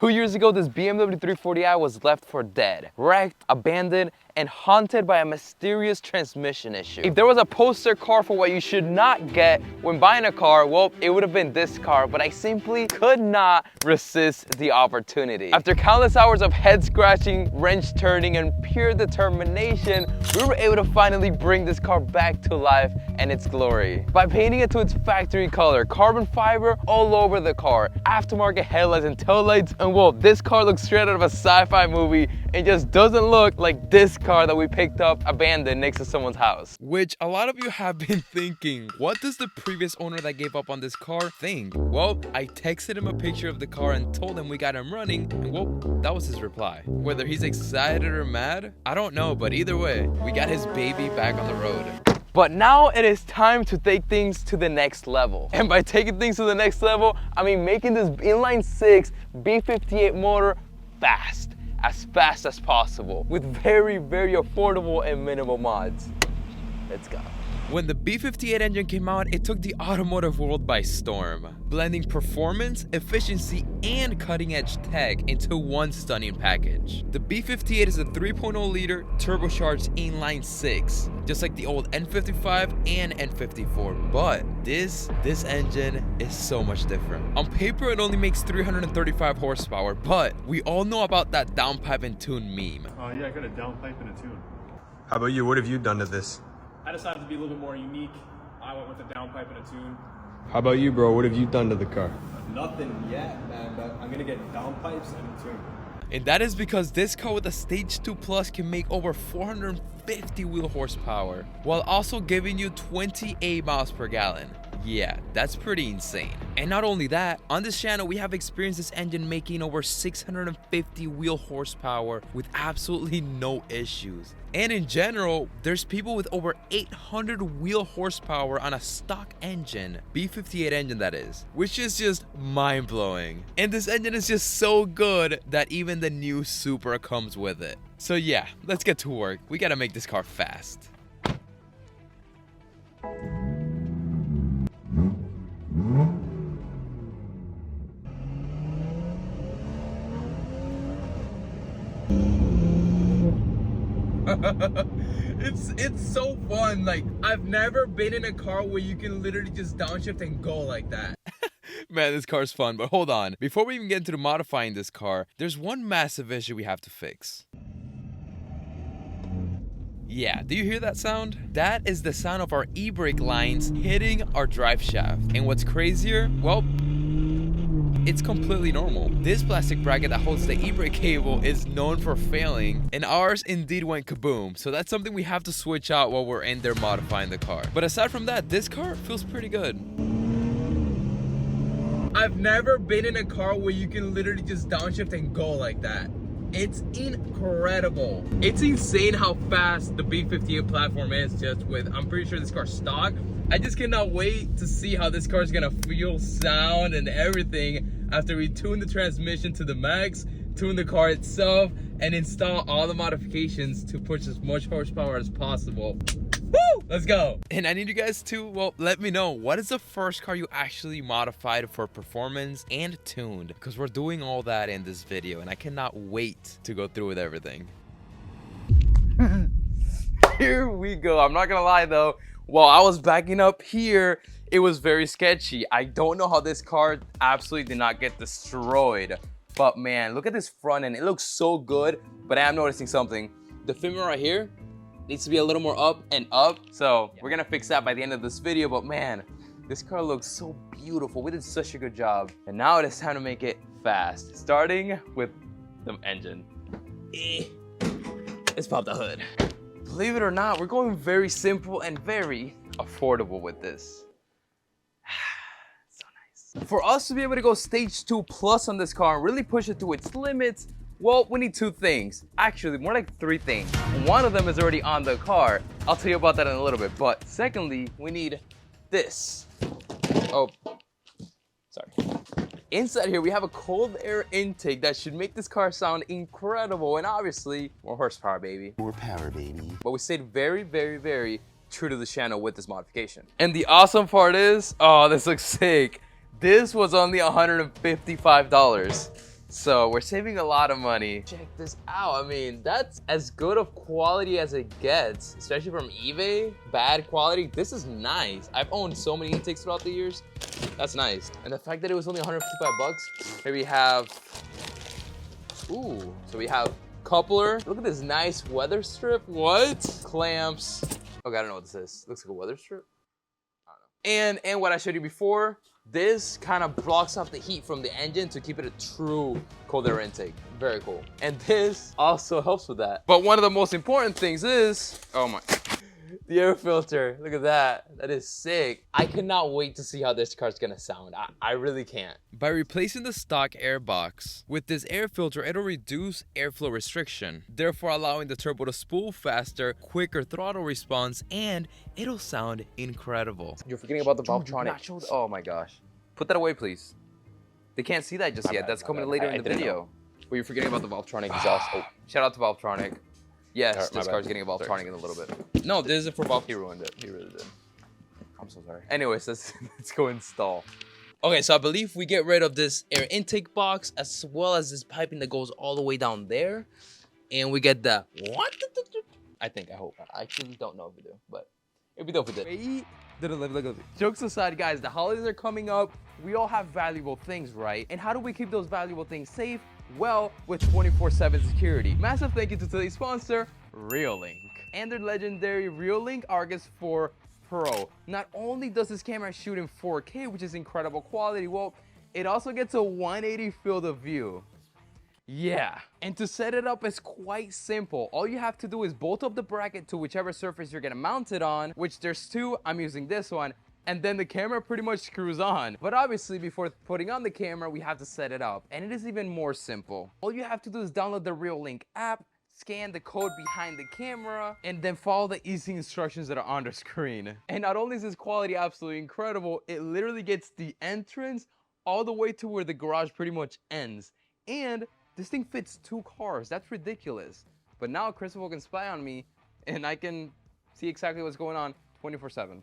2 years ago, this BMW 340i was left for dead, wrecked, abandoned, and haunted by a mysterious transmission issue. If there was a poster car for what you should not get when buying a car, well, it would have been this car, but I simply could not resist the opportunity. After countless hours of head scratching, wrench turning, and pure determination, we were able to finally bring this car back to life and its glory. By painting it to its factory color, carbon fiber all over the car, aftermarket headlights and taillights, and well, this car looks straight out of a sci-fi movie and just doesn't look like this car that we picked up abandoned next to someone's house. Which a lot of you have been thinking, what does the previous owner that gave up on this car think? Well, I texted him a picture of the car and told him we got him running, and well, that was his reply. Whether he's excited or mad, I don't know, but either way, we got his baby back on the road. But now it is time to take things to the next level. And by taking things to the next level, I mean making this inline 6 B58 motor fast as possible, with very, very affordable and minimal mods. Let's go. When the B58 engine came out, it took the automotive world by storm, blending performance, efficiency, and cutting-edge tech into one stunning package. The B58 is a 3.0 liter turbocharged inline 6, just like the old N55 and N54, but this engine is so much different. On paper, it only makes 335 horsepower, but we all know about that downpipe and tune meme. Oh yeah, I got a downpipe and a tune. How about you? What have you done to this? I decided to be a little bit more unique. I went with a downpipe and a tune. How about you, bro? What have you done to the car? Nothing yet, man, but I'm gonna get downpipes and a tune. And that is because this car with a Stage 2 Plus can make over 450 wheel horsepower, while also giving you 28 miles per gallon. Yeah, that's pretty insane. And not only that, on this channel we have experienced this engine making over 650 wheel horsepower with absolutely no issues. And in general, there's people with over 800 wheel horsepower on a stock engine, B58 engine that is, which is just mind-blowing. And this engine is just so good that even the new Supra comes with it. So yeah, let's get to work. We gotta make this car fast. It's so fun. Like, I've never been in a car where you can literally just downshift and go like that. Man, this car's fun, but hold on. Before we even get into modifying this car, there's one massive issue we have to fix. Yeah, do you hear that sound? That is the sound of our e-brake lines hitting our drive shaft. And what's crazier? Well, it's completely normal. This plastic bracket that holds the e-brake cable is known for failing, and ours indeed went kaboom. So that's something we have to switch out while we're in there modifying the car. But aside from that, this car feels pretty good. I've never been in a car where you can literally just downshift and go like that. It's incredible. It's insane how fast the B58 platform is just with, I'm pretty sure this car's stock. I just cannot wait to see how this car is gonna feel, sound, and everything after we tune the transmission to the max, tune the car itself, and install all the modifications to push as much horsepower as possible. Woo! Let's go. And I need you guys to, well, let me know, what is the first car you actually modified for performance and tuned? Because we're doing all that in this video, and I cannot wait to go through with everything. Here we go. I'm not gonna lie though, while I was backing up here, it was very sketchy. I don't know how this car absolutely did not get destroyed. But man, look at this front end. It looks so good, but I am noticing something. The fender right here needs to be a little more up and up. So we're gonna fix that by the end of this video. But man, this car looks so beautiful. We did such a good job. And now it is time to make it fast. Starting with the engine. Let's pop the hood. Believe it or not, we're going very simple and very affordable with this. So nice. For us to be able to go Stage 2 Plus on this car and really push it to its limits, well, we need two things. Actually, more like three things. One of them is already on the car. I'll tell you about that in a little bit. But secondly, we need this. Oh, sorry. Inside here, we have a cold air intake that should make this car sound incredible. And obviously, more horsepower, baby. More power, baby. But we stayed very, very, very true to the channel with this modification. And the awesome part is, oh, this looks sick. This was only $155. So we're saving a lot of money. Check this out. I mean, that's as good of quality as it gets, especially from eBay. Bad quality. This is nice. I've owned so many intakes throughout the years. That's nice. And the fact that it was only 155 bucks. Here we have, ooh, so we have coupler. Look at this nice weather strip. What? Clamps. Okay, I don't know what this is. Looks like a weather strip. I don't know. And what I showed you before, this kind of blocks off the heat from the engine to keep it a true cold air intake. Very cool. And this also helps with that. But one of the most important things is, oh my, the air filter. Look at that. That is sick. I cannot wait to see how this car's gonna sound. I really can't. By replacing the stock air box with this air filter, it'll reduce airflow restriction, therefore allowing the turbo to spool faster, quicker throttle response, and it'll sound incredible. You're forgetting about the Valvetronic. Oh my gosh. Put that away, please. They can't see that just yet. That's coming later in the video. But you're forgetting about the Valvetronic exhaust. Oh, shout out to Valvetronic. Yes, this car's getting a Valvetronic in a little bit. No, this isn't for Valve. He ruined it. He really did. I'm so sorry. Anyways, let's go install. Okay, so I believe we get rid of this air intake box as well as this piping that goes all the way down there. And we get the, what? I think, I hope. I actually don't know if we do, but it'd be dope if we did. Jokes aside, guys, the holidays are coming up. We all have valuable things, right? And how do we keep those valuable things safe? Well, with 24/7 security. Massive thank you to today's sponsor, Reolink. And their legendary Reolink Argus 4 Pro. Not only does this camera shoot in 4K, which is incredible quality, well, it also gets a 180 field of view. Yeah, and to set it up is quite simple. All you have to do is bolt up the bracket to whichever surface you're gonna mount it on, which there's two, I'm using this one, and then the camera pretty much screws on. But obviously, before putting on the camera, we have to set it up, and it is even more simple. All you have to do is download the Reolink app, scan the code behind the camera, and then follow the easy instructions that are on the screen. And not only is this quality absolutely incredible, it literally gets the entrance all the way to where the garage pretty much ends. And this thing fits 2 cars. That's ridiculous. But now Christopher can spy on me, and I can see exactly what's going on 24/7.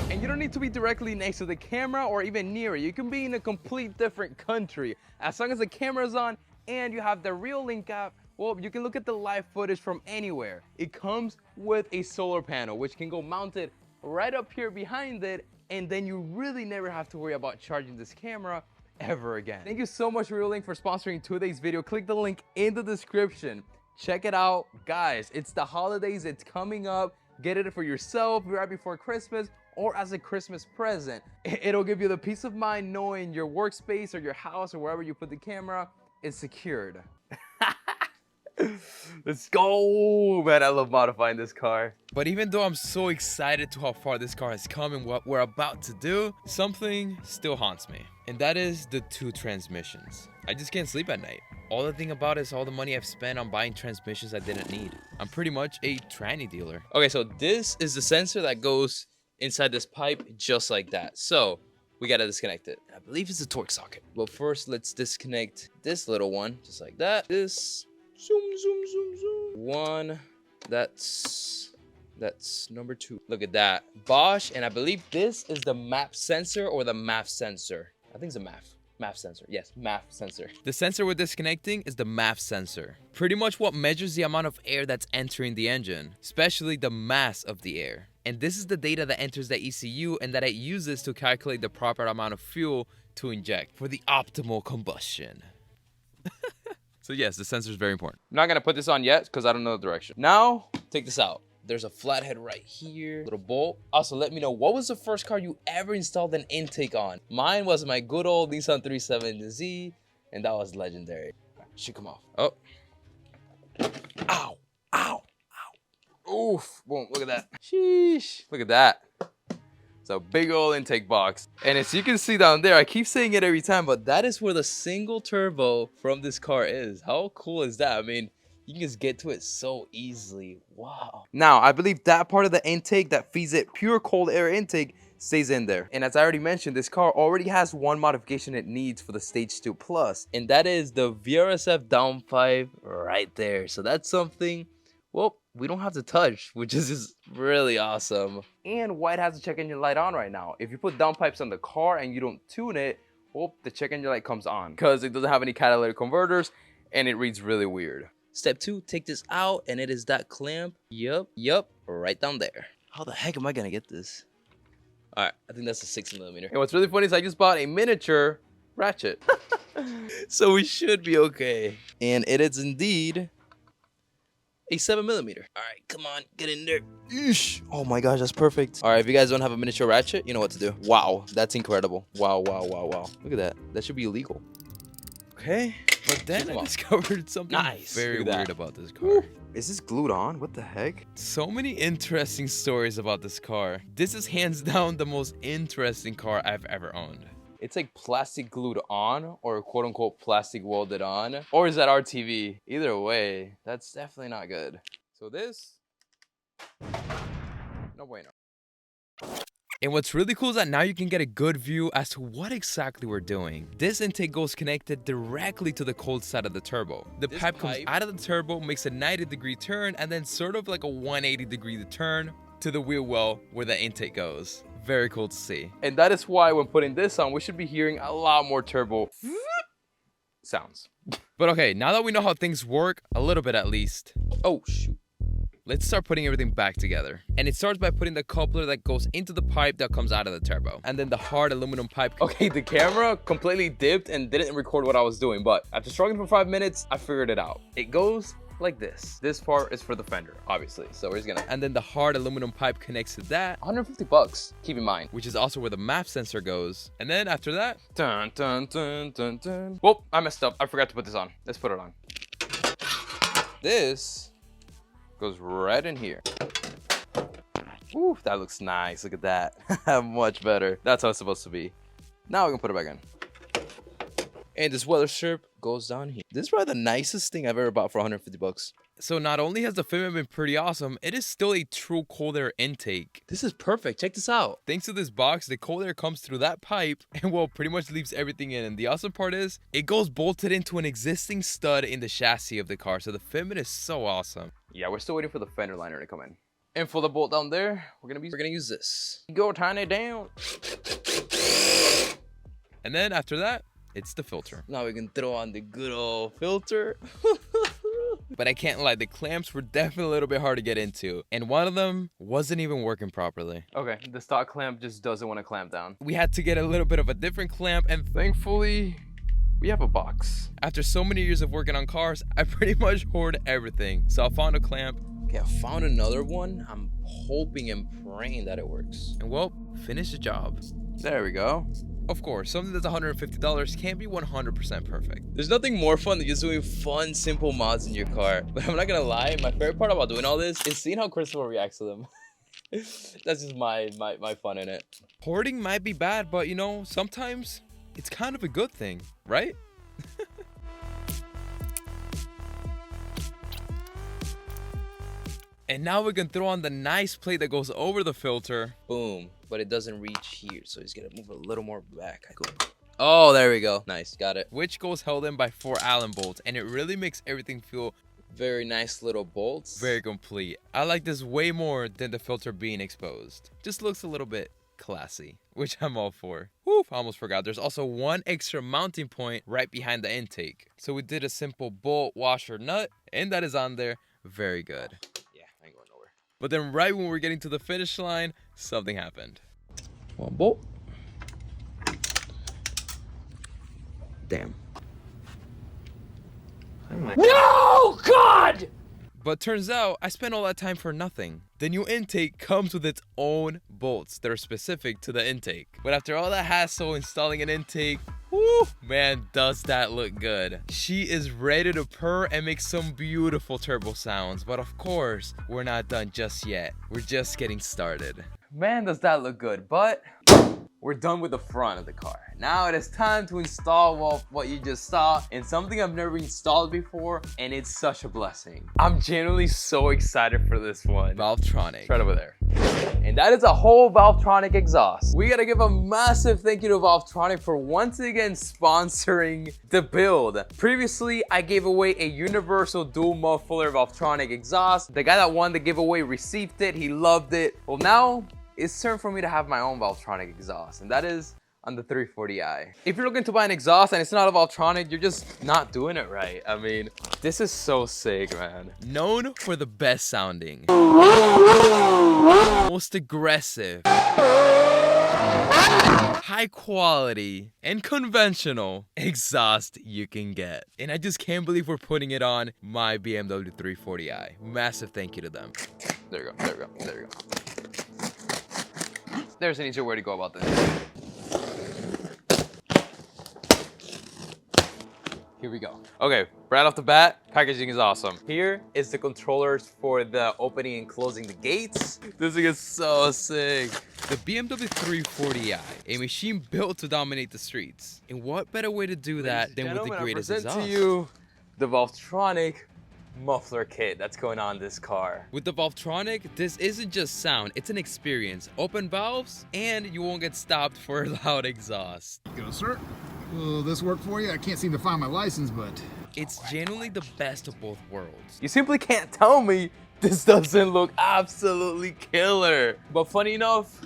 And you don't need to be directly next to the camera or even near it. You can be in a complete different country. As long as the camera's on and you have the Reolink app, well, you can look at the live footage from anywhere. It comes with a solar panel, which can go mounted right up here behind it, and then you really never have to worry about charging this camera ever again. Thank you so much, Reolink, for sponsoring today's video. Click the link in the description. Check it out. Guys, it's the holidays. It's coming up. Get it for yourself right before Christmas or as a Christmas present. It'll give you the peace of mind knowing your workspace or your house or wherever you put the camera is secured. Let's go, man. I love modifying this car. But even though I'm so excited to how far this car has come and what we're about to do, something still haunts me. And that is the 2 transmissions. I just can't sleep at night. All the thing about it is all the money I've spent on buying transmissions I didn't need. I'm pretty much a tranny dealer. Okay, so this is the sensor that goes inside this pipe just like that. So we gotta disconnect it. I believe it's a torque socket. But first, let's disconnect this little one just like that. This, zoom, zoom, zoom, zoom. One, that's number 2. Look at that. Bosch, and I believe this is the MAP sensor or the MAF sensor. I think it's a MAF sensor. Yes, MAF sensor. The sensor we're disconnecting is the MAF sensor. Pretty much what measures the amount of air that's entering the engine, especially the mass of the air. And this is the data that enters the ECU and that it uses to calculate the proper amount of fuel to inject for the optimal combustion. So yes, the sensor is very important. I'm not gonna put this on yet because I don't know the direction. Now, take this out. There's a flathead right here, little bolt. Also, let me know, what was the first car you ever installed an intake on? Mine was my good old Nissan 370Z, and that was legendary. Should come off. Oh. Ow, ow, ow. Oof, boom, look at that. Sheesh, look at that. It's a big old intake box. And as you can see down there, I keep saying it every time, but that is where the single turbo from this car is. How cool is that? I mean, you can just get to it so easily. Wow. Now, I believe that part of the intake that feeds it pure cold air intake stays in there. And as I already mentioned, this car already has one modification it needs for the Stage 2 Plus, and that is the VRSF downpipe right there. So that's something, well, we don't have to touch, which is just really awesome. And why it has the check engine light on right now. If you put downpipes on the car and you don't tune it, oh, the check engine light comes on because it doesn't have any catalytic converters and it reads really weird. Step 2, take this out and it is that clamp. Yup, right down there. How the heck am I gonna get this? All right, I think that's a 6mm. And what's really funny is I just bought a miniature ratchet. So we should be okay. And it is indeed a 7mm. All right, come on, get in there. Eesh. Oh my gosh, that's perfect. All right, if you guys don't have a miniature ratchet, you know what to do. Wow, that's incredible. Wow. Look at that. That should be illegal. Okay, but then I discovered something very weird about this car. Woo. Is this glued on? What the heck? So many interesting stories about this car. This is hands down the most interesting car I've ever owned. It's like plastic glued on or quote unquote plastic welded on. Or is that RTV? Either way, that's definitely not good. So this, no bueno. And what's really cool is that now you can get a good view as to what exactly we're doing. This intake goes connected directly to the cold side of the turbo. The pipe comes out of the turbo, makes a 90-degree turn, and then sort of like a 180-degree turn to the wheel well where the intake goes. Very cool to see. And that is why when putting this on, we should be hearing a lot more turbo sounds. But okay, now that we know how things work, a little bit at least. Oh, shoot. Let's start putting everything back together. And it starts by putting the coupler that goes into the pipe that comes out of the turbo. And then the hard aluminum pipe. Okay, the camera completely dipped and didn't record what I was doing. But after struggling for 5 minutes, I figured it out. It goes like this. This part is for the fender, obviously. So we're just gonna... And then the hard aluminum pipe connects to that. 150 bucks, keep in mind. Which is also where the map sensor goes. And then after that... Dun, dun, dun, dun, dun. Whoop, I messed up. I forgot to put this on. Let's put it on. This... goes right in here. Ooh, that looks nice. Look at that. Much better. That's how it's supposed to be. Now we can put it back in. And this weather strip goes down here. This is probably the nicest thing I've ever bought for 150 bucks. So not only has the fitment been pretty awesome, it is still a true cold air intake. This is perfect. Check this out. Thanks to this box, the cold air comes through that pipe and well, pretty much leaves everything in. And the awesome part is it goes bolted into an existing stud in the chassis of the car. So the fitment is so awesome. Yeah, we're still waiting for the fender liner to come in. And for the bolt down there, we're gonna use this. Go tiny it down. And then after that, it's the filter. Now we can throw on the good old filter. But I can't lie, the clamps were definitely a little bit hard to get into. And one of them wasn't even working properly. Okay, the stock clamp just doesn't want to clamp down. We had to get a little bit of a different clamp, and thankfully, we have a box. After so many years of working on cars, I pretty much hoard everything. So I found a clamp. Okay, I found another one. I'm hoping and praying that it works. And well, finish the job. There we go. Of course, something that's $150 can't be 100% perfect. There's nothing more fun than just doing fun, simple mods in your car. But I'm not gonna lie, my favorite part about doing all this is seeing how Christopher reacts to them. That's just my fun in it. Hoarding might be bad, but you know, sometimes it's kind of a good thing, right? And now we can throw on the nice plate that goes over the filter. Boom. But it doesn't reach here, so he's gonna move a little more back. Cool. Oh, there we go. Nice, got it. Which goes held in by 4 Allen bolts, and it really makes everything feel very nice little bolts. Very complete. I like this way more than the filter being exposed. Just looks a little bit classy, which I'm all for. Whew, I almost forgot. There's also one extra mounting point right behind the intake. So we did a simple bolt, washer, nut, and that is on there. Very good. But then right when we're getting to the finish line, something happened. One bolt. Damn. No, God! But turns out I spent all that time for nothing. The new intake comes with its own bolts that are specific to the intake. But after all that hassle installing an intake, whoo, man, does that look good. She is ready to purr and make some beautiful turbo sounds. But of course, we're not done just yet. We're just getting started. Man, does that look good. But we're done with the front of the car. Now it is time to install what you just saw, and something I've never installed before, and it's such a blessing. I'm genuinely so excited for this one. Valvetronic. Right over there. And that is a whole Valvetronic exhaust. We gotta give a massive thank you to Valvetronic for once again sponsoring the build. Previously, I gave away a universal dual muffler Valvetronic exhaust. The guy that won the giveaway received it, he loved it. Well, now it's time for me to have my own Valvetronic exhaust, and that is on the 340i. If you're looking to buy an exhaust and it's not a Valvetronic, you're just not doing it right. I mean, this is so sick, man. Known for the best sounding, most aggressive, high quality, and conventional exhaust you can get. And I just can't believe we're putting it on my BMW 340i. Massive thank you to them. There you go, there you go, there you go. There's an easier way to go about this. Here we go. Okay, right off the bat, packaging is awesome. Here is the controllers for the opening and closing the gates. This thing is so sick. The BMW 340i, a machine built to dominate the streets. And what better way to do that than with the greatest exhaust? I present to you the Valvetronic muffler kit that's going on this car. With the Valvetronic, this isn't just sound, it's an experience. Open valves, and you won't get stopped for loud exhaust. Go, sir. Will this work for you? I can't seem to find my license, but... It's genuinely the best of both worlds. You simply can't tell me this doesn't look absolutely killer. But funny enough,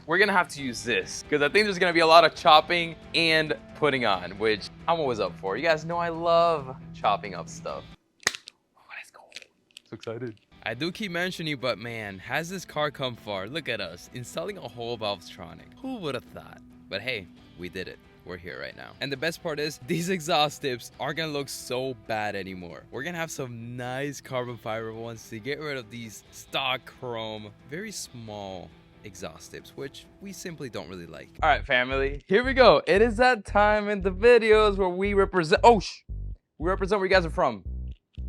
we're gonna have to use this because I think there's gonna be a lot of chopping and putting on, which I'm always up for. You guys know I love chopping up stuff. So excited. I do keep mentioning, but man, has this car come far? Look at us, installing a whole Valvetronic. Who would have thought? But hey, we did it. We're here right now. And the best part is, these exhaust tips aren't gonna look so bad anymore. We're gonna have some nice carbon fiber ones to get rid of these stock chrome, very small exhaust tips, which we simply don't really like. All right, family, here we go. It is that time in the videos where we represent, we represent where you guys are from.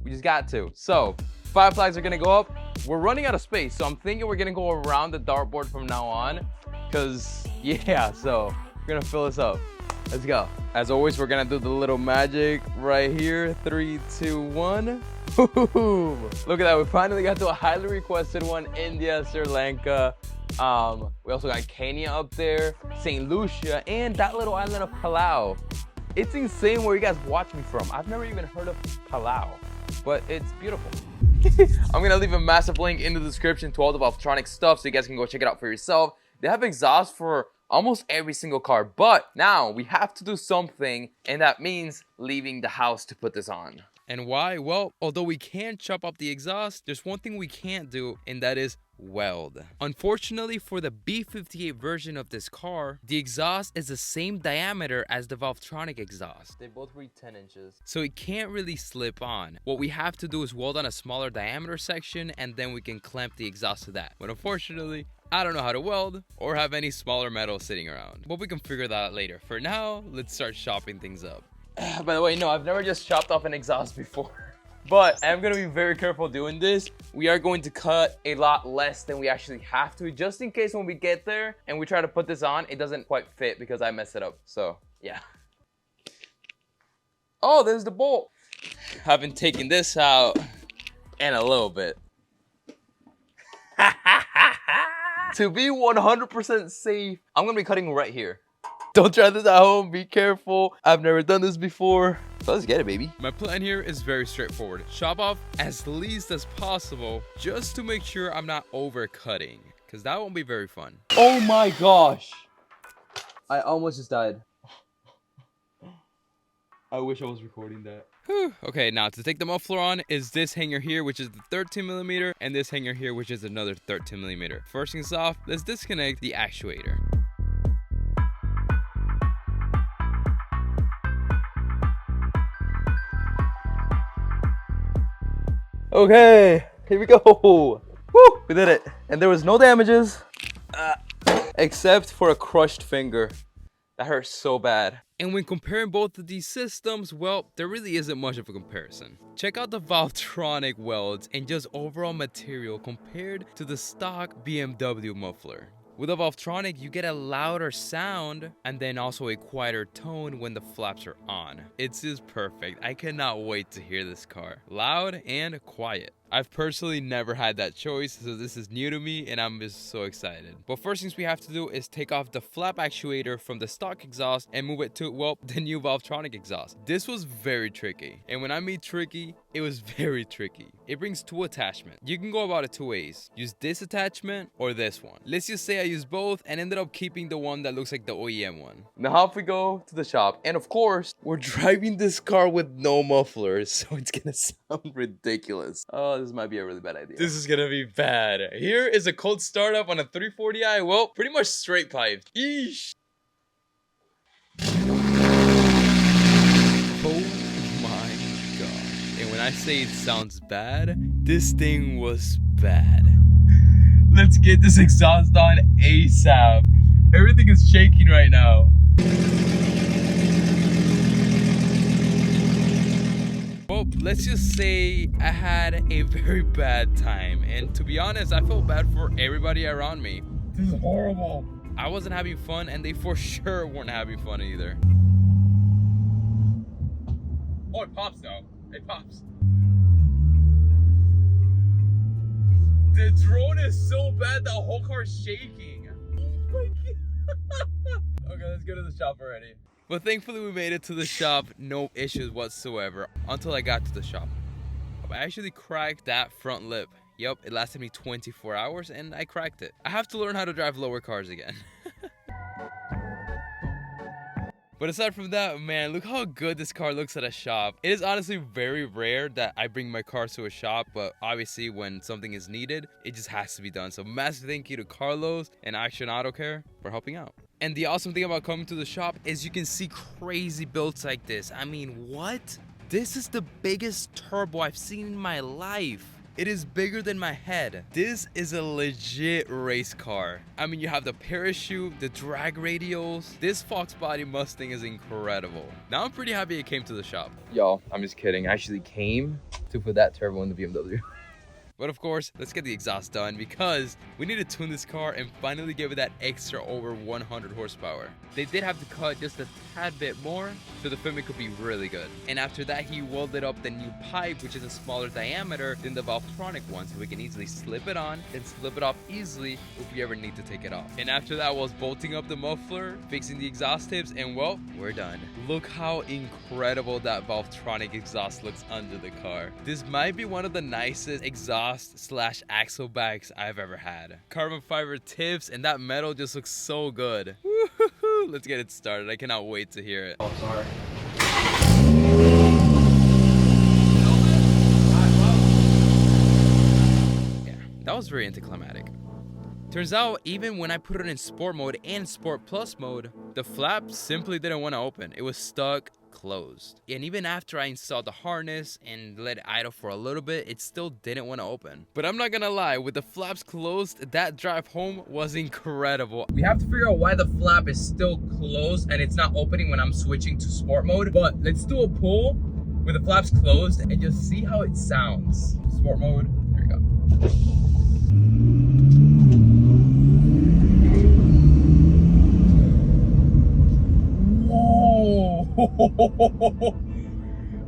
We just got to. So, 5 flags are gonna go up. We're running out of space, so I'm thinking we're gonna go around the dartboard from now on. Cause yeah, so we're gonna fill this up. Let's go. As always, we're gonna do the little magic right here. 3, 2, 1. Boom. Look at that, we finally got to a highly requested one. India, Sri Lanka. We also got Kenya up there, St. Lucia, and that little island of Palau. It's insane where you guys watch me from. I've never even heard of Palau, but it's beautiful. I'm gonna leave a massive link in the description to all the Valvetronic stuff so you guys can go check it out for yourself. They have exhaust for almost every single car, but now we have to do something, and that means leaving the house to put this on. And why? Well, although we can chop up the exhaust, there's one thing we can't do, and that is weld. Unfortunately, for the B58 version of this car, the exhaust is the same diameter as the Valvetronic exhaust. They both read 10 inches. So it can't really slip on. What we have to do is weld on a smaller diameter section, and then we can clamp the exhaust to that. But unfortunately, I don't know how to weld or have any smaller metal sitting around. But we can figure that out later. For now, let's start chopping things up. By the way, no, I've never just chopped off an exhaust before. But I'm gonna be very careful doing this. We are going to cut a lot less than we actually have to, just in case when we get there and we try to put this on, it doesn't quite fit because I messed it up. So, yeah. Oh, there's the bolt. Haven't taken this out in a little bit. To be 100% safe, I'm gonna be cutting right here. Don't try this at home, be careful. I've never done this before. So let's get it, baby. My plan here is very straightforward. Chop off as least as possible just to make sure I'm not overcutting, because that won't be very fun. Oh my gosh. I almost just died. I wish I was recording that. Whew. Okay, now to take the muffler on is this hanger here, which is the 13mm, and this hanger here, which is another 13mm. First things off, let's disconnect the actuator. Okay, here we go. Woo, we did it. And there was no damages, except for a crushed finger. That hurts so bad. And when comparing both of these systems, well, there really isn't much of a comparison. Check out the Valvetronic welds and just overall material compared to the stock BMW muffler. With a Valvetronic, you get a louder sound and then also a quieter tone when the flaps are on. It's just perfect. I cannot wait to hear this car. Loud and quiet. I've personally never had that choice, so this is new to me and I'm just so excited. But first things we have to do is take off the flap actuator from the stock exhaust and move it to, well, the new Valvetronic exhaust. This was very tricky, and when I mean tricky, it was very tricky. It brings two attachments. You can go about it two ways. Use this attachment or this one. Let's just say I used both and ended up keeping the one that looks like the OEM one. Now off we go to the shop, and of course we're driving this car with no mufflers, so it's gonna sound ridiculous. Oh, this might be a really bad idea. This is gonna be bad. Here is a cold startup on a 340i. Well, pretty much straight piped. Eesh. Oh my gosh. And when I say it sounds bad, this thing was bad. Let's get this exhaust on ASAP. Everything is shaking right now. Well, let's just say I had a very bad time, and to be honest, I felt bad for everybody around me. This is horrible. I wasn't having fun, and they for sure weren't having fun either. Oh, it pops though. It pops. The drone is so bad, the whole car's shaking. Oh my god. Okay, let's go to the shop already. But thankfully we made it to the shop, no issues whatsoever, until I got to the shop. I actually cracked that front lip. Yup, it lasted me 24 hours and I cracked it. I have to learn how to drive lower cars again. But aside from that, man, look how good this car looks at a shop. It is honestly very rare that I bring my cars to a shop, but obviously when something is needed, it just has to be done. So massive thank you to Carlos and Action Auto Care for helping out. And the awesome thing about coming to the shop is you can see crazy builds like this. I mean, what? This is the biggest turbo I've seen in my life. It is bigger than my head. This is a legit race car. I mean, you have the parachute, the drag radials. This Fox body Mustang is incredible. Now I'm pretty happy it came to the shop. Y'all, I'm just kidding. I actually came to put that turbo in the BMW. But of course, let's get the exhaust done because we need to tune this car and finally give it that extra over 100 horsepower. They did have to cut just a tad bit more so the fitment could be really good. And after that, he welded up the new pipe, which is a smaller diameter than the Valvetronic one, so we can easily slip it on and slip it off easily if we ever need to take it off. And after that was bolting up the muffler, fixing the exhaust tips, and well, we're done. Look how incredible that Valvetronic exhaust looks under the car. This might be one of the nicest exhaust / axle bags I've ever had. Carbon fiber tips and that metal just looks so good. Woo-hoo-hoo. Let's get it started. I cannot wait to hear it. Oh, sorry. Yeah, that was very anticlimactic. Turns out, even when I put it in sport mode and sport plus mode, the flap simply didn't want to open. It was stuck closed. And even after I installed the harness and let it idle for a little bit, it still didn't want to open. But I'm not gonna lie, with the flaps closed, that drive home was incredible. We have to figure out why the flap is still closed and it's not opening when I'm switching to sport mode. But let's do a pull with the flaps closed and just see how it sounds. Sport mode, there we go.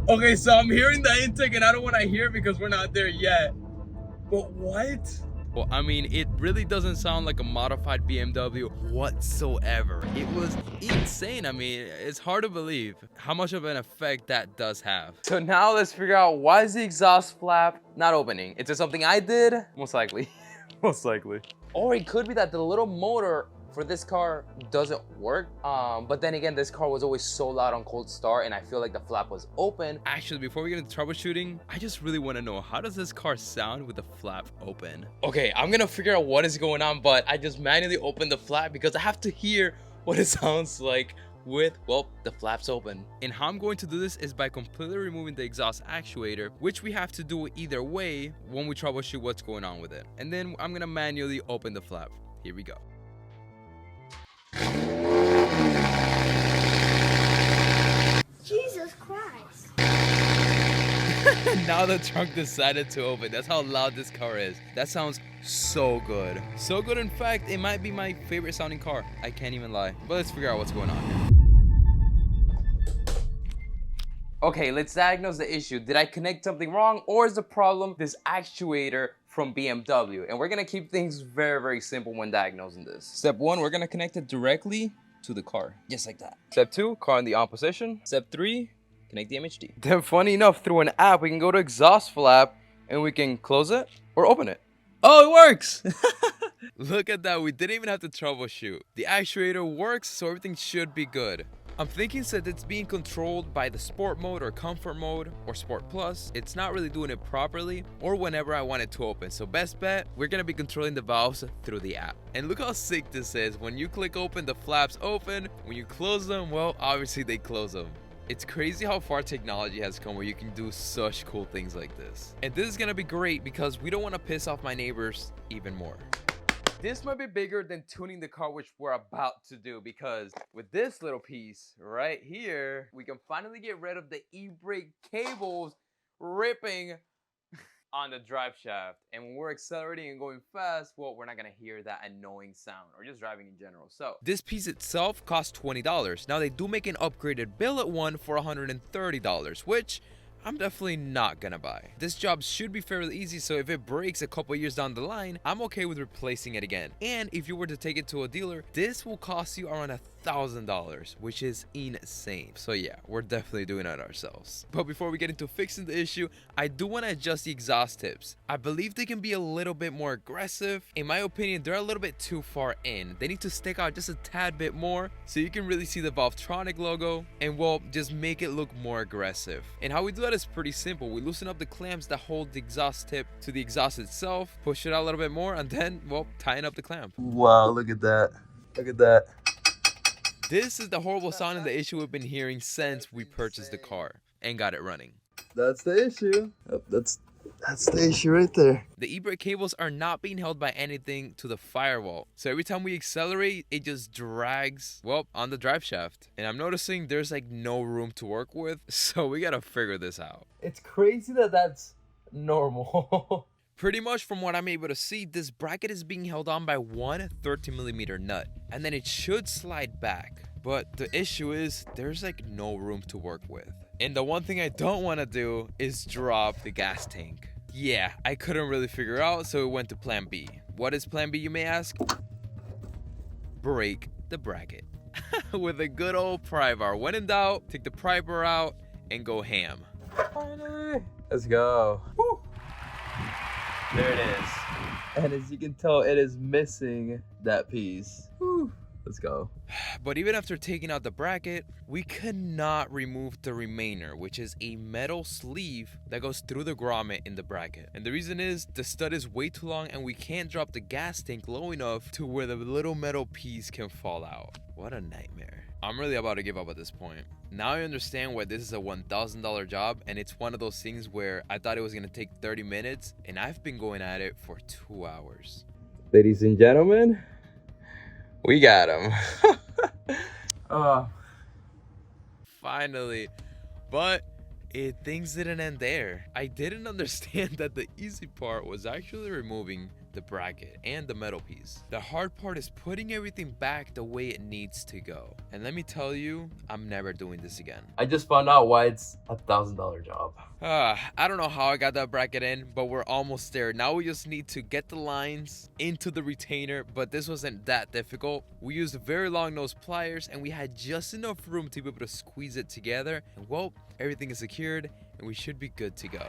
Okay, so I'm hearing the intake and I don't want to hear it because we're not there yet. But what? Well, I mean, it really doesn't sound like a modified BMW whatsoever. It was insane. I mean, it's hard to believe how much of an effect that does have. So now let's figure out, why is the exhaust flap not opening? Is it something I did? Most likely. Most likely. Or it could be that the little motor for this car doesn't work, but then again, this car was always so loud on cold start and I feel like the flap was open. Actually, before we get into troubleshooting, I just really want to know, how does this car sound with the flap open? Okay, I'm gonna figure out what is going on, but I just manually opened the flap because I have to hear what it sounds like with, well, the flaps open. And how I'm going to do this is by completely removing the exhaust actuator, which we have to do either way when we troubleshoot what's going on with it. And then I'm gonna manually open the flap. Here we go. Jesus Christ. Now the trunk decided to open. That's how loud this car is. That sounds so good. So good, in fact, it might be my favorite sounding car. I can't even lie. But let's figure out what's going on here. Okay, let's diagnose the issue. Did I connect something wrong, or is the problem this actuator from BMW? And we're gonna keep things very, very simple when diagnosing this. Step 1, we're gonna connect it directly to the car, just like that. Step 2, car in the on position. Step 3, connect the MHD. Then funny enough, through an app, we can go to exhaust flap and we can close it or open it. Oh, it works! Look at that, we didn't even have to troubleshoot. The actuator works, so everything should be good. I'm thinking since it's being controlled by the sport mode or comfort mode or sport plus, it's not really doing it properly or whenever I want it to open. So best bet, we're gonna be controlling the valves through the app. And look how sick this is. When you click open, the flaps open. When you close them, well, obviously they close them. It's crazy how far technology has come where you can do such cool things like this. And this is gonna be great because we don't wanna piss off my neighbors even more. This might be bigger than tuning the car, which we're about to do, because with this little piece right here, we can finally get rid of the e-brake cables ripping on the drive shaft. And when we're accelerating and going fast, well, we're not gonna hear that annoying sound, or just driving in general. So this piece itself costs $20. Now they do make an upgraded billet one for $130, which I'm definitely not gonna buy. This job should be fairly easy, so if it breaks a couple years down the line, I'm okay with replacing it again. And if you were to take it to a dealer, this will cost you around $1,000, which is insane. So yeah, we're definitely doing it ourselves. But before we get into fixing the issue, I do want to adjust the exhaust tips. I believe they can be a little bit more aggressive. In my opinion, they're a little bit too far in. They need to stick out just a tad bit more so you can really see the Valvetronic logo and, well, just make it look more aggressive. And how we do that is pretty simple. We loosen up the clamps that hold the exhaust tip to the exhaust itself, push it out a little bit more, and then, well, tighten up the clamp. Wow, look at that. Look at that. This is the horrible sound and the issue we've been hearing since we purchased the car and got it running. That's the issue. Yep, that's the issue right there. The e-brake cables are not being held by anything to the firewall. So every time we accelerate, it just drags, well, on the drive shaft. And I'm noticing there's like no room to work with. So we gotta figure this out. It's crazy that that's normal. Pretty much from what I'm able to see, this bracket is being held on by one 13mm nut, and then it should slide back. But the issue is there's like no room to work with. And the one thing I don't want to do is drop the gas tank. Yeah, I couldn't really figure out, so we went to plan B. What is plan B, you may ask? Break the bracket. With a good old pry bar. When in doubt, take the pry bar out and go ham. Finally, let's go. Woo. There it is. And as you can tell, it is missing that piece. Whew. Let's go. But even after taking out the bracket, we could not remove the remainder, which is a metal sleeve that goes through the grommet in the bracket. And the reason is the stud is way too long and we can't drop the gas tank low enough to where the little metal piece can fall out. What a nightmare. I'm really about to give up at this point. Now I understand why this is a $1,000 job, and it's one of those things where I thought it was gonna take 30 minutes and I've been going at it for 2 hours. Ladies and gentlemen, we got him. Finally. But things didn't end there. I didn't understand that the easy part was actually removing the bracket and the metal piece. The hard part is putting everything back the way it needs to go. And let me tell you, I'm never doing this again. I just found out why it's a $1,000 job. I don't know how I got that bracket in, but we're almost there. Now we just need to get the lines into the retainer, but this wasn't that difficult. We used very long nose pliers and we had just enough room to be able to squeeze it together. And well, everything is secured and we should be good to go.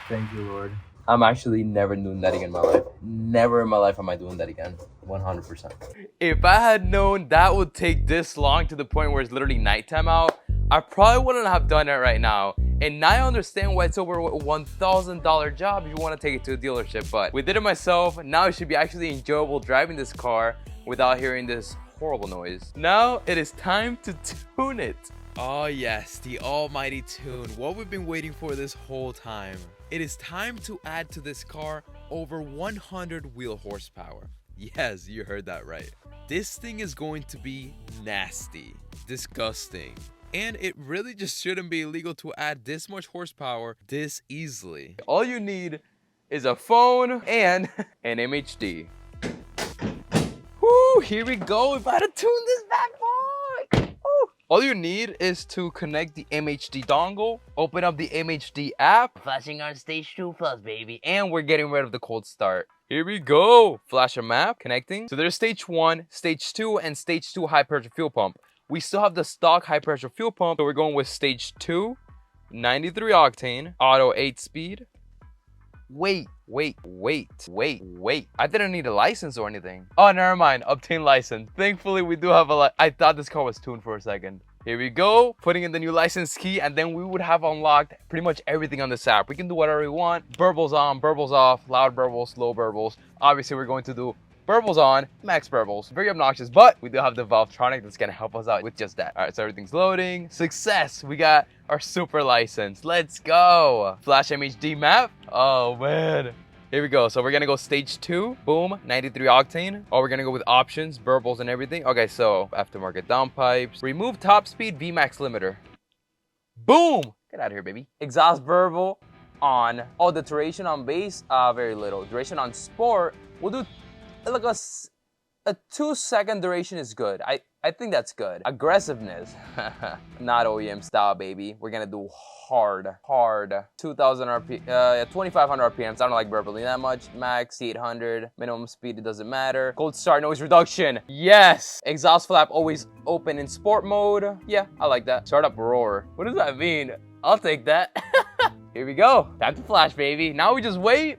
Thank you, Lord. I'm actually never doing that again in my life. Never in my life am I doing that again. 100%. If I had known that would take this long to the point where it's literally nighttime out, I probably wouldn't have done it right now. And now I understand why it's over a $1,000 job if you want to take it to a dealership. But we did it myself. Now it should be actually enjoyable driving this car without hearing this horrible noise. Now it is time to tune it. Oh yes, the almighty tune. What we've been waiting for this whole time. It is time to add to this car over 100 wheel horsepower. Yes, you heard that right. This thing is going to be nasty, disgusting. And it really just shouldn't be illegal to add this much horsepower this easily. All you need is a phone and an MHD. Woo, here we go. We're about to tune this bad boy. Woo. All you need is to connect the MHD dongle, open up the MHD app, flashing on stage 2 plus, baby, and we're getting rid of the cold start. Here we go. Flash a map, connecting. So there's stage 1, stage 2, and stage 2 high pressure fuel pump. We still have the stock high pressure fuel pump, so we're going with stage 2, 93 octane, auto 8 speed. Wait. I didn't need a license or anything. Oh, never mind. Obtain license. Thankfully, we do have a I thought this car was tuned for a second. Here we go. Putting in the new license key, and then we would have unlocked pretty much everything on this app. We can do whatever we want. Burbles on, burbles off, loud burbles, low burbles. Obviously, we're going to do burbles on, max burbles. Very obnoxious, but we do have the Valvetronic that's gonna help us out with just that. All right, so everything's loading. Success, we got our super license. Let's go. Flash MHD map. Oh man. Here we go. So we're gonna go stage 2, boom, 93 octane. Oh, we're gonna go with options, burbles and everything. Okay, so aftermarket downpipes. Remove top speed VMAX limiter. Boom. Get out of here, baby. Exhaust burble on. Oh, the duration on base, very little. Duration on sport, we'll do like a 2-second duration is good. I think that's good. Aggressiveness, not OEM style, baby. We're gonna do hard. 2,000 RPM, 2,500 RPMs. I don't like burbling that much. Max 800, minimum speed, it doesn't matter. Cold start, noise reduction. Yes. Exhaust flap always open in sport mode. Yeah, I like that. Startup roar. What does that mean? I'll take that. Here we go. Time to flash, baby. Now we just wait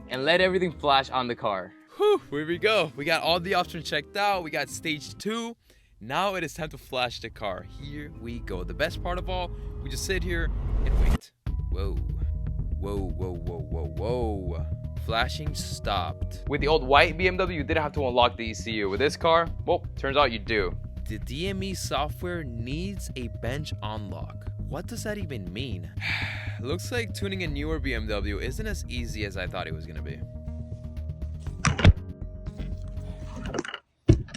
and let everything flash on the car. Whew, here we go. We got all the options checked out. We got stage 2. Now it is time to flash the car. Here we go. The best part of all, we just sit here and wait. Whoa. Flashing stopped. With the old white BMW, you didn't have to unlock the ECU. With this car, well, turns out you do. The DME software needs a bench unlock. What does that even mean? Looks like tuning a newer BMW isn't as easy as I thought it was gonna be.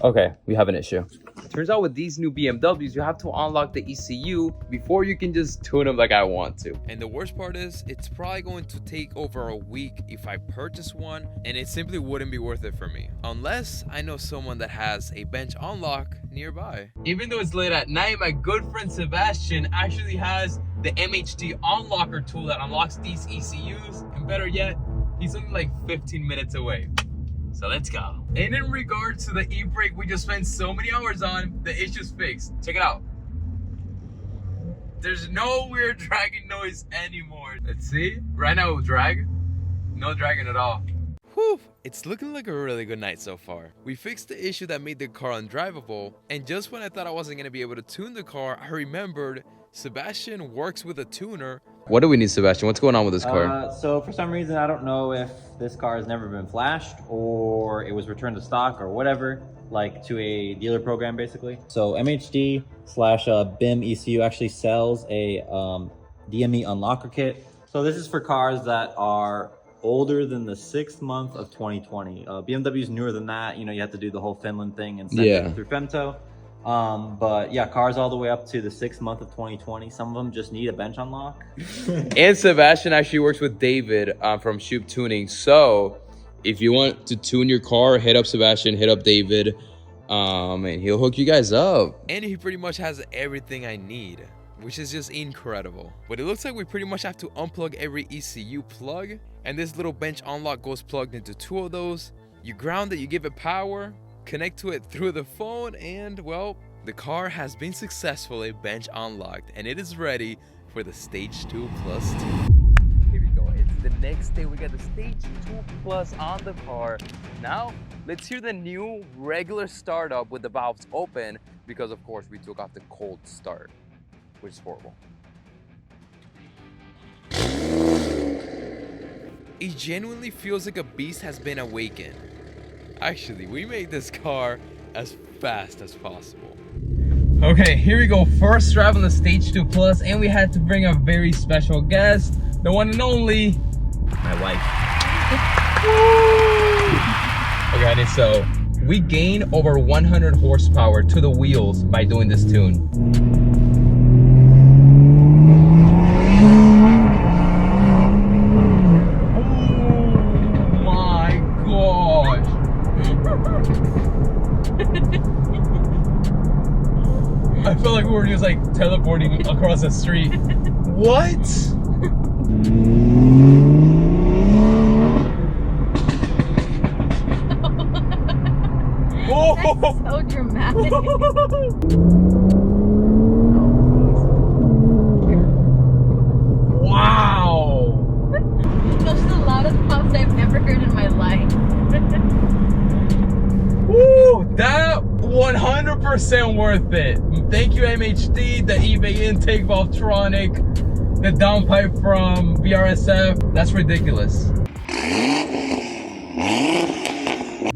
Okay, we have an issue. Turns out with these new BMWs, you have to unlock the ECU before you can just tune them like I want to. And the worst part is, it's probably going to take over a week if I purchase one, and it simply wouldn't be worth it for me. Unless I know someone that has a bench unlock nearby. Even though it's late at night, my good friend Sebastian actually has the MHD unlocker tool that unlocks these ECUs. And better yet, he's only like 15 minutes away. So let's go. And in regards to the e-brake we just spent so many hours on, the issue's fixed. Check it out. There's no weird dragging noise anymore. Let's see. Right now it will drag. No dragging at all. Whew. It's looking like a really good night so far. We fixed the issue that made the car undrivable, and just when I thought I wasn't gonna be able to tune the car, I remembered Sebastian works with a tuner. What do we need, Sebastian? What's going on with this car? So for some reason, I don't know if this car has never been flashed or it was returned to stock or whatever, like to a dealer program basically. So MHD/BIM ECU actually sells a DME unlocker kit. So this is for cars that are older than the 6th month of 2020. BMW's newer than that. You know, you have to do the whole Finland thing and send it through Femto. But yeah, cars all the way up to the 6th month of 2020. Some of them just need a bench unlock. And Sebastian actually works with David from Shoop Tuning. So if you want to tune your car, hit up Sebastian, hit up David, and he'll hook you guys up. And he pretty much has everything I need, which is just incredible. But it looks like we pretty much have to unplug every ECU plug, and this little bench unlock goes plugged into 2 of those. You ground it, you give it power, connect to it through the phone, and well, the car has been successfully bench unlocked, and it is ready for the stage 2 plus 2. Here we go. It's the next day. We got the stage 2 plus on the car. Now let's hear the new regular startup with the valves open, because of course we took off the cold start, which is horrible. It genuinely feels like a beast has been awakened. Actually, we made this car as fast as possible. Okay, here we go. First drive on the stage 2 plus, and we had to bring a very special guest, the one and only, my wife. Okay, so we gain over 100 horsepower to the wheels by doing this tune. I felt like we were just like teleporting across the street. What? That's so dramatic. Wow! Those are the loudest pops I've ever heard in my life. Woo! That 100% worth it. Thank you, MHD, the eBay intake, Valvetronic, the downpipe from BRSF. That's ridiculous.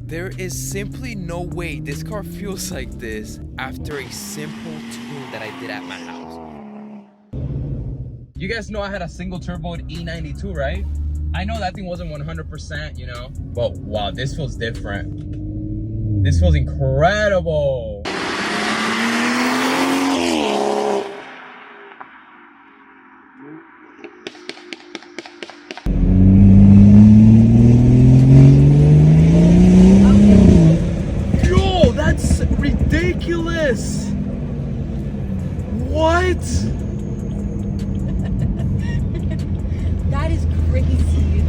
There is simply no way this car feels like this after a simple tune that I did at my house. You guys know I had a single turboed E92, right? I know that thing wasn't 100%, you know, but wow, this feels different. This feels incredible. Yo, that's ridiculous. What? That is crazy.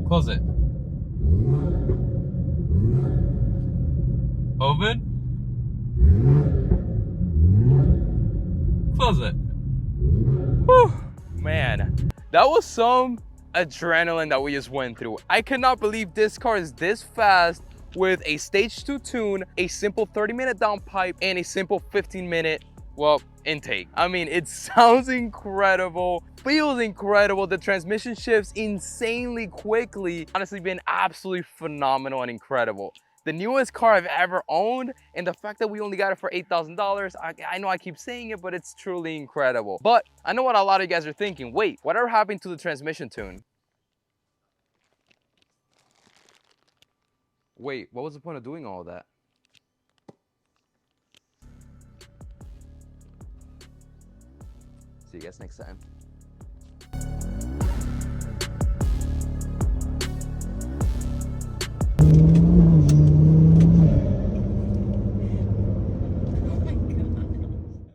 Close it. Open. Close it. Whew. Man, that was some adrenaline that we just went through. I could not believe this car is this fast with a stage 2 tune, a simple 30-minute downpipe, and a simple 15-minute, well, intake. I mean, it sounds incredible, feels incredible. The transmission shifts insanely quickly. Honestly, been absolutely phenomenal and incredible. The newest car I've ever owned, and the fact that we only got it for $8,000, I know I keep saying it, but it's truly incredible. But I know what a lot of you guys are thinking. Wait, whatever happened to the transmission tune? Wait, what was the point of doing all of that? See you guys next time.